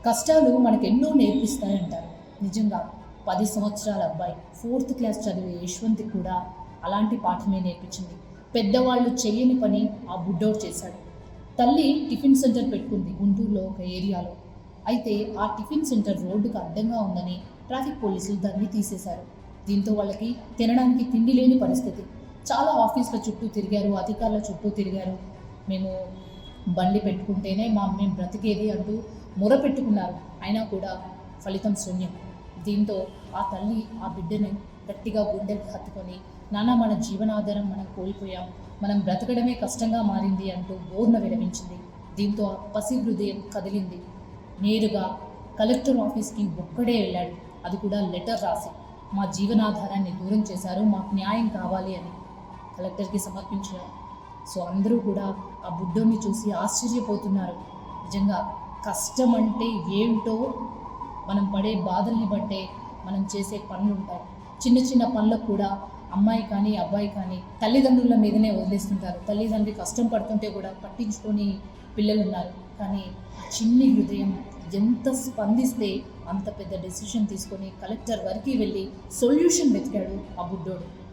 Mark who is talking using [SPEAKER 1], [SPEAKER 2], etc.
[SPEAKER 1] కష్టాలు మనకెన్నో నేర్పిస్తాయంటారు. నిజంగా 10 సంవత్సరాల అబ్బాయి 4th క్లాస్ చదివే యశ్వంత్‌కి కూడా అలాంటి పాఠమే నేర్పించింది. పెద్దవాళ్ళు చెయ్యని పని ఆ బుడ్డోడు చేశాడు. తల్లి టిఫిన్ సెంటర్ పెట్టుకుంది గుంటూరులో ఒక ఏరియాలో. అయితే ఆ టిఫిన్ సెంటర్ రోడ్డుకి అడ్డంగా ఉందని ట్రాఫిక్ పోలీసులు దాన్ని తీసేశారు. దీంతో వాళ్ళకి తినడానికి తిండి లేని పరిస్థితి. చాలా ఆఫీసుల చుట్టూ తిరిగారు, అధికారుల చుట్టూ తిరిగారు. మేము బండి పెట్టుకుంటేనే మేము బ్రతికేది అంటూ మొరపెట్టుకున్నారు. అయినా కూడా ఫలితం శూన్యం. దీంతో ఆ తల్లి ఆ బిడ్డని గట్టిగా గుండెకి హత్తుకొని, నాన్న మన జీవనాధారం మనం కోల్పోయాం, మనం బ్రతకడమే కష్టంగా మారింది అంటూ బోర్న విలపించింది. దీంతో ఆ పసి హృదయం కదిలింది. నేరుగా కలెక్టర్ ఆఫీస్కి ఒక్కడే వెళ్ళాడు. అది కూడా లెటర్ రాసి, మా జీవనాధారాన్ని దూరం చేశారు, మాకు న్యాయం కావాలి అని కలెక్టర్కి సమర్పించారు. సో అందరూ కూడా ఆ బుడ్డోని చూసి ఆశ్చర్యపోతున్నారు. నిజంగా కష్టం అంటే ఏమిటో మనం పడే బాధల్ని బట్టే మనం చేసే పనులు ఉంటాయి. చిన్న చిన్న పనులకు కూడా అమ్మాయి కానీ అబ్బాయి కానీ తల్లిదండ్రుల మీదనే వదిలేస్తుంటారు. తల్లిదండ్రి కష్టం పడుతుంటే కూడా పట్టించుకొని పిల్లలు ఉన్నారు. కానీ చిన్ని హృదయం ఎంత స్పందిస్తే అంత పెద్ద డెసిషన్ తీసుకొని కలెక్టర్ వరకు వెళ్ళి సొల్యూషన్ వెతికాడు ఆ బుడ్డోడు.